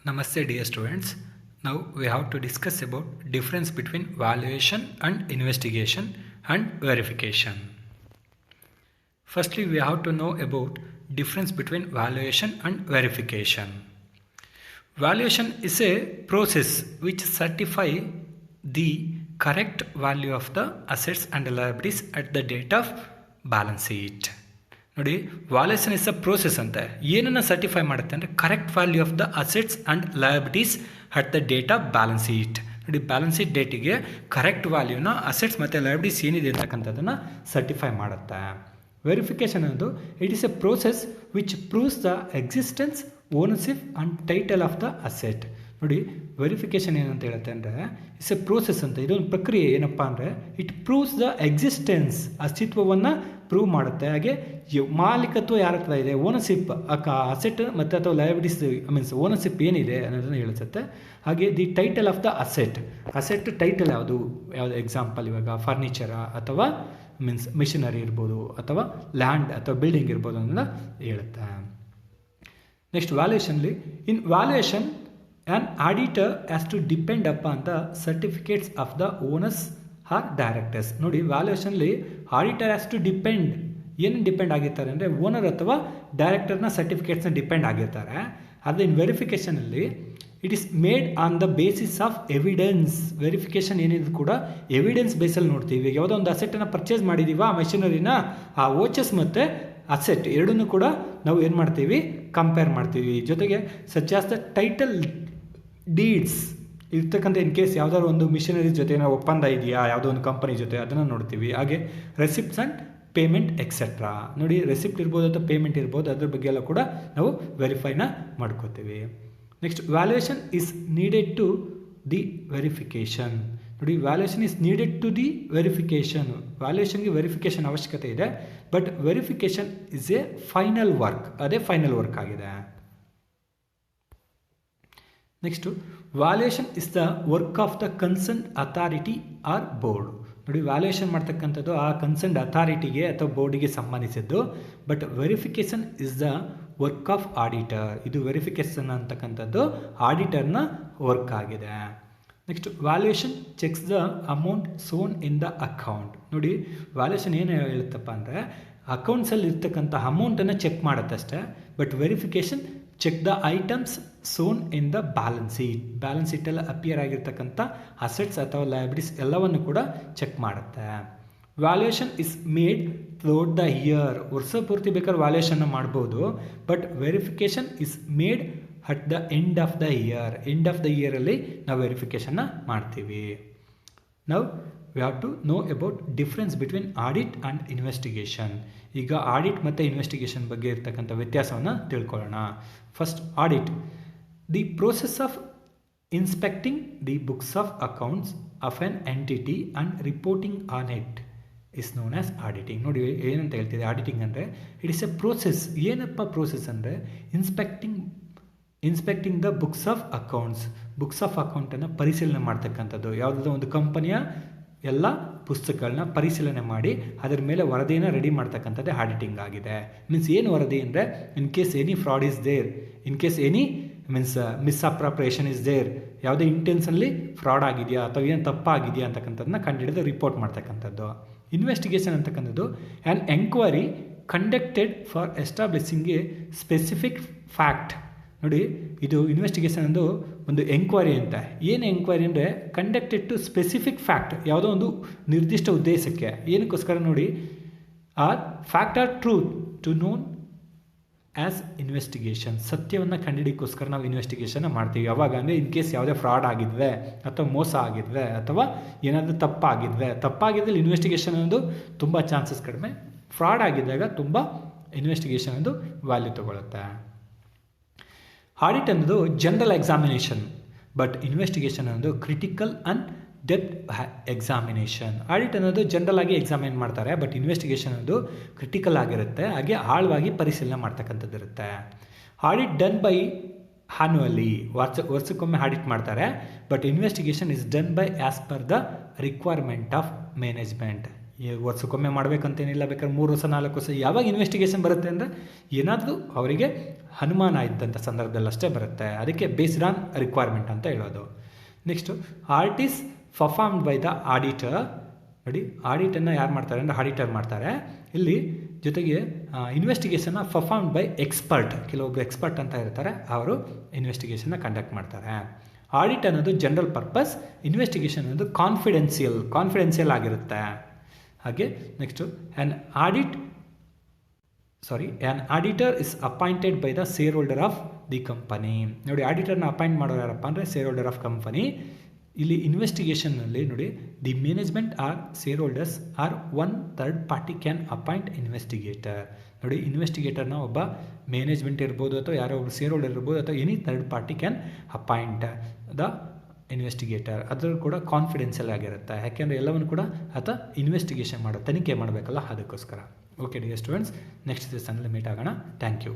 Namaste dear students. Now we have to discuss about difference between valuation and investigation and verification. Firstly, we have to know about difference between valuation and verification. Valuation is a process which certify the correct value of the assets and liabilities at the date of balance sheet. ನೋಡಿ valuation is a process ಅಂತ ಏನನ್ನು certify ಮಾಡುತ್ತೆ ಅಂದರೆ correct value of the assets and liabilities at the date of balance sheet. ನೋಡಿ balance sheet ಡೇಟಿಗೆ correct ವ್ಯಾಲ್ಯೂನ assets ಮತ್ತು liabilities ಏನಿದೆ ಅಂತಕ್ಕಂಥದ್ದನ್ನು ಸರ್ಟಿಫೈ ಮಾಡುತ್ತೆ. ವೆರಿಫಿಕೇಷನ್ ಅನ್ನೋದು it is A process which proves the existence, ownership and title of the asset. ನೋಡಿ verification ಏನಂತ ಹೇಳುತ್ತೆ ಅಂದರೆ ಇಟ್ಸ್ ಎ ಪ್ರೋಸೆಸ್ ಅಂತ, ಇದೊಂದು ಪ್ರಕ್ರಿಯೆ. ಏನಪ್ಪ ಅಂದರೆ ಇಟ್ ಪ್ರೂವ್ಸ್ ದ ಎಕ್ಸಿಸ್ಟೆನ್ಸ್, ಅಸ್ತಿತ್ವವನ್ನು ಪ್ರೂವ್ ಮಾಡುತ್ತೆ. ಹಾಗೆ ಮಾಲೀಕತ್ವ ಯಾರ ಹತ್ರ ಇದೆ, ಓನರ್ಶಿಪ್ ಅಸೆಟ್ ಮತ್ತು ಅಥವಾ ಲಯಬಿಲಿಟೀಸ್ ಮೀನ್ಸ್ ಓನರ್ಶಿಪ್ ಏನಿದೆ ಅನ್ನೋದನ್ನು ಹೇಳಿಸುತ್ತೆ. ಹಾಗೆ the title of the asset title ಯಾವುದು ಎಕ್ಸಾಂಪಲ್ ಇವಾಗ ಫರ್ನಿಚರ ಅಥವಾ ಮೀನ್ಸ್ ಮಿಷನರಿ ಇರ್ಬೋದು ಅಥವಾ ಲ್ಯಾಂಡ್ ಅಥವಾ ಬಿಲ್ಡಿಂಗ್ ಇರ್ಬೋದು ಅನ್ನೋದನ್ನ ಹೇಳುತ್ತೆ. ನೆಕ್ಸ್ಟ್ ವ್ಯಾಲ್ಯೂಯೇಷನ್ಲಿ, in valuation an auditor has to depend upon the certificates of the owners or directors. ನೋಡಿ ವ್ಯಾಲ್ಯೂಯೇಷನ್ಲಿ ಆಡಿಟರ್ ಹ್ಯಾಸ್ ಟು ಡಿಪೆಂಡ್, ಏನು ಡಿಪೆಂಡ್ ಆಗಿರ್ತಾರೆ ಅಂದರೆ ಓನರ್ ಅಥವಾ ಡೈರೆಕ್ಟರ್ನ ಸರ್ಟಿಫಿಕೇಟ್ಸ್ನ ಡಿಪೆಂಡ್ ಆಗಿರ್ತಾರೆ. ಆದರೆ ಇನ್ ವೆರಿಫಿಕೇಷನಲ್ಲಿ it is made on the basis of evidence. Verification ಏನಿದ್ರು ಕೂಡ ಎವಿಡೆನ್ಸ್ ಬೇಸಲ್ಲಿ ನೋಡ್ತೀವಿ. ಯಾವುದೋ ಒಂದು ಅಸೆಟನ್ನು ಪರ್ಚೇಸ್ ಮಾಡಿದ್ದೀವ, ಆ ಮೆಷಿನರಿನ, ಆ ವೋಚಸ್ ಮತ್ತು ಅಸೆಟ್ ಎರಡನ್ನೂ ಕೂಡ ನಾವು ಏನು ಮಾಡ್ತೀವಿ, ಕಂಪೇರ್ ಮಾಡ್ತೀವಿ. ಜೊತೆಗೆ such as the title deeds ಇರ್ತಕ್ಕಂಥ ಇನ್ ಕೇಸ್ ಯಾವುದಾದ್ರು ಒಂದು ಮಿಷನರಿ ಜೊತೆ ನಾವು ಒಪ್ಪಂದ ಇದೆಯಾ ಯಾವುದೋ ಒಂದು ಕಂಪನಿ ಜೊತೆ, ಅದನ್ನು ನೋಡ್ತೀವಿ. ಹಾಗೆ ರೆಸಿಪ್ಟ್ಸ್ ಆ್ಯಂಡ್ ಪೇಮೆಂಟ್ ಎಕ್ಸೆಟ್ರಾ. ನೋಡಿ ರೆಸಿಪ್ಟ್ ಇರ್ಬೋದು ಅಥವಾ ಪೇಮೆಂಟ್ ಇರ್ಬೋದು, ಅದ್ರ ಬಗ್ಗೆ ಎಲ್ಲ ಕೂಡ ನಾವು ವೆರಿಫೈನ ಮಾಡ್ಕೋತೀವಿ. Next valuation is needed to the verification. ನೋಡಿ valuation is needed to the verification. ವ್ಯಾಲ್ಯೂಯೇಷನ್ಗೆ ವೆರಿಫಿಕೇಷನ್ ಅವಶ್ಯಕತೆ ಇದೆ, but verification is a final work, ಅದೇ ಫೈನಲ್ ವರ್ಕ್ ಆಗಿದೆ. Next valuation is the work of the concern authority or board. ನೋಡಿ valuation ಮಾಡ್ತಕ್ಕಂಥದ್ದು ಆ concern ಅಥಾರಿಟಿಗೆ ಅಥವಾ ಬೋರ್ಡಿಗೆ ಸಂಬಂಧಿಸಿದ್ದು. But verification is the work of auditor. ಇದು ವೆರಿಫಿಕೇಷನ್ ಅಂತಕ್ಕಂಥದ್ದು ಆಡಿಟರ್ನ ವರ್ಕ್ ಆಗಿದೆ. Next valuation checks the amount soan in the account. ನೋಡಿ ವ್ಯಾಲ್ಯೂಯೇಷನ್ ಏನು ಹೇಳುತ್ತಪ್ಪ ಅಂದರೆ ಅಕೌಂಟ್ಸಲ್ಲಿ ಇರ್ತಕ್ಕಂಥ ಅಮೌಂಟನ್ನು ಚೆಕ್ ಮಾಡುತ್ತೆ ಅಷ್ಟೇ. But verification check the items shown in the balance sheet. Balance ಶೀಟಲ್ಲಿ ಅಪಿಯರ್ ಆಗಿರ್ತಕ್ಕಂಥ ಅಸೆಟ್ಸ್ ಅಥವಾ ಲಯಬಿಲಿಟೀಸ್ ಎಲ್ಲವನ್ನು ಕೂಡ ಚೆಕ್ ಮಾಡುತ್ತೆ. Valuation is made throughout the year. ವರ್ಷ ಪೂರ್ತಿ ಬೇಕಾದ್ರೆ ವ್ಯಾಲ್ಯೂಯೇಷನ್ನ ಮಾಡ್ಬೋದು, but verification is made at the end of the year. End of the ಇಯರಲ್ಲಿ ನಾವು ವೆರಿಫಿಕೇಷನ್ನ ಮಾಡ್ತೀವಿ. ನಾವು we have to know about difference between audit and investigation. ಈಗ ಆಡಿಟ್ ಮತ್ತು ಇನ್ವೆಸ್ಟಿಗೇಷನ್ ಬಗ್ಗೆ ಇರ್ತಕ್ಕಂಥ ವ್ಯತ್ಯಾಸವನ್ನು ತಿಳ್ಕೊಳ್ಳೋಣ. First audit, the process of inspecting the books of accounts of N entity and reporting on it is known as auditing. ನೋಡಿ ಏನಂತ ಹೇಳ್ತಿದೆ auditing ಅಂದರೆ it is A process. ಏನಪ್ಪ ಪ್ರೋಸೆಸ್ ಅಂದರೆ inspecting the books of accounts. Books of ಅಕೌಂಟನ್ನು ಪರಿಶೀಲನೆ ಮಾಡ್ತಕ್ಕಂಥದ್ದು. ಯಾವುದಾದ್ರು ಒಂದು ಕಂಪನಿಯ ಎಲ್ಲ ಪುಸ್ತಕಗಳನ್ನ ಪರಿಶೀಲನೆ ಮಾಡಿ ಅದರ ಮೇಲೆ ವರದಿಯನ್ನು ರೆಡಿ ಮಾಡ್ತಕ್ಕಂಥದ್ದೇ ಆಡಿಟಿಂಗ್ ಆಗಿದೆ. ಮೀನ್ಸ್ ಏನು ವರದಿ ಅಂದರೆ in case any fraud is there, in case any means misappropriation is there, ಯಾವುದೇ ಇಂಟೆನ್ಷನ್ಲಿ ಫ್ರಾಡ್ ಆಗಿದೆಯಾ ಅಥವಾ ಏನು ತಪ್ಪಾಗಿದೆಯಾ ಅಂತಕ್ಕಂಥದ್ದನ್ನ ಕಂಡುಹಿಡಿದು ರಿಪೋರ್ಟ್ ಮಾಡ್ತಕ್ಕಂಥದ್ದು. ಇನ್ವೆಸ್ಟಿಗೇಷನ್ ಅಂತಕ್ಕಂಥದ್ದು an enquiry conducted for establishing A specific fact. ನೋಡಿ ಇದು ಇನ್ವೆಸ್ಟಿಗೇಷನ್ ಅಂದು ಒಂದು ಎಂಕ್ವೈರಿ ಅಂತ. ಏನು ಎಂಕ್ವೈರಿ ಅಂದರೆ ಕಂಡಕ್ಟೆಡ್ ಟು ಸ್ಪೆಸಿಫಿಕ್ ಫ್ಯಾಕ್ಟ್, ಯಾವುದೋ ಒಂದು ನಿರ್ದಿಷ್ಟ ಉದ್ದೇಶಕ್ಕೆ. ಏನಕ್ಕೋಸ್ಕರ ನೋಡಿ or fact or truth to known as investigation. ಸತ್ಯವನ್ನು ಕಂಡುಹಿಡಿಯೋಕ್ಕೋಸ್ಕರ ನಾವು ಇನ್ವೆಸ್ಟಿಗೇಷನ್ ಮಾಡ್ತೀವಿ. ಯಾವಾಗ ಅಂದರೆ ಇನ್ ಕೇಸ್ ಯಾವುದೇ ಫ್ರಾಡ್ ಆಗಿದ್ದರೆ ಅಥವಾ ಮೋಸ ಆಗಿದ್ದರೆ ಅಥವಾ ಏನಾದರೂ ತಪ್ಪಾಗಿದ್ದರೆ ಇನ್ವೆಸ್ಟಿಗೇಷನ್ ಅನ್ನೋದು ತುಂಬ ಚಾನ್ಸಸ್ ಕಡಿಮೆ. ಫ್ರಾಡ್ ಆಗಿದ್ದಾಗ ತುಂಬ ಇನ್ವೆಸ್ಟಿಗೇಷನ್ ಒಂದು ವ್ಯಾಲ್ಯೂ ತಗೊಳುತ್ತೆ. ಆಡಿಟ್ ಅನ್ನೋದು ಜನರಲ್ ಎಕ್ಸಾಮಿನೇಷನ್, ಬಟ್ ಇನ್ವೆಸ್ಟಿಗೇಷನ್ ಅನ್ನೋದು critical and depth examination. Audit ಅನ್ನೋದು ಜನರಲ್ ಆಗಿ ಎಕ್ಸಾಮಿನ್ ಮಾಡ್ತಾರೆ, ಬಟ್ ಇನ್ವೆಸ್ಟಿಗೇಷನ್ ಅನ್ನೋದು ಕ್ರಿಟಿಕಲ್ ಆಗಿರುತ್ತೆ, ಹಾಗೆ ಆಳವಾಗಿ ಪರಿಶೀಲನೆ ಮಾಡ್ತಕ್ಕಂಥದ್ದು ಇರುತ್ತೆ. ಆಡಿಟ್ ಡನ್ ಬೈ ಆ್ಯನ್ಯುವಲಿ, ವರ್ಷಕ್ಕೊಮ್ಮೆ ಆಡಿಟ್ ಮಾಡ್ತಾರೆ, but investigation is done by as per the requirement of management. ವರ್ಷಕ್ಕೊಮ್ಮೆ ಮಾಡಬೇಕಂತೇನಿಲ್ಲ, ಬೇಕಾದ್ರೆ 3 ವರ್ಷ 4 ವರ್ಷ ಯಾವಾಗ ಇನ್ವೆಸ್ಟಿಗೇಷನ್ ಬರುತ್ತೆ ಅಂದರೆ ಏನಾದರೂ ಅವರಿಗೆ ಅನುಮಾನ ಇದ್ದಂಥ ಸಂದರ್ಭದಲ್ಲಿ ಅಷ್ಟೇ ಬರುತ್ತೆ. ಅದಕ್ಕೆ ಬೇಸ್ಡ್ ಆನ್ ರಿಕ್ವೈರ್ಮೆಂಟ್ ಅಂತ ಹೇಳೋದು. Next audit is performed by the auditor. ನೋಡಿ, ಆಡಿಟನ್ನು ಯಾರು ಮಾಡ್ತಾರೆ ಅಂದರೆ ಆಡಿಟರ್ ಮಾಡ್ತಾರೆ. ಇಲ್ಲಿ ಜೊತೆಗೆ ಇನ್ವೆಸ್ಟಿಗೇಷನ್ನ ಪರ್ಫಾರ್ಮ್ಡ್ ಬೈ ಎಕ್ಸ್ಪರ್ಟ್, ಕೆಲವೊಬ್ಬರು ಎಕ್ಸ್ಪರ್ಟ್ ಅಂತ ಇರ್ತಾರೆ, ಅವರು ಇನ್ವೆಸ್ಟಿಗೇಷನ್ನ ಕಂಡಕ್ಟ್ ಮಾಡ್ತಾರೆ. ಆಡಿಟ್ ಅನ್ನೋದು ಜನರಲ್ ಪರ್ಪಸ್, ಇನ್ವೆಸ್ಟಿಗೇಷನ್ ಅನ್ನೋದು ಕಾನ್ಫಿಡೆನ್ಷಿಯಲ್ ಆಗಿರುತ್ತೆ. ಹಾಗೆ next an auditor is appointed by the share holder of the company. ನೋಡಿ, ಆಡಿಟರ್ನ ಅಪಾಯಿಂಟ್ ಮಾಡೋರು ಯಾರಪ್ಪ ಅಂದರೆ ಶೇರ್ ಹೋಲ್ಡರ್ ಆಫ್ ಕಂಪನಿ. ಇಲ್ಲಿ ಇನ್ವೆಸ್ಟಿಗೇಷನ್ನಲ್ಲಿ ನೋಡಿ, the management or shareholders or 1/3 party can appoint investigator. ನೋಡಿ, ಇನ್ವೆಸ್ಟಿಗೇಟರ್ನ ಒಬ್ಬ ಮ್ಯಾನೇಜ್ಮೆಂಟ್ ಇರ್ಬೋದು ಅಥವಾ ಯಾರೋ ಒಬ್ಬರು ಶೇರ್ ಹೋಲ್ಡರ್ ಇರ್ಬೋದು ಅಥವಾ any third party can appoint the investigator. ಅದ್ರೂ ಕೂಡ ಕಾನ್ಫಿಡೆನ್ಷಿಯಲ್ ಆಗಿರುತ್ತೆ, ಯಾಕೆಂದರೆ ಎಲ್ಲವನ್ನು ಕೂಡ ಆತ ಇನ್ವೆಸ್ಟಿಗೇಷನ್ ತನಿಖೆ ಮಾಡಬೇಕಲ್ಲ, ಅದಕ್ಕೋಸ್ಕರ. ಓಕೆ ಡಿಯರ್ ಸ್ಟೂಡೆಂಟ್ಸ್, ನೆಕ್ಸ್ಟ್ ಸೆಷನಲ್ಲಿ ಮೀಟ್ ಆಗೋಣ. Thank you.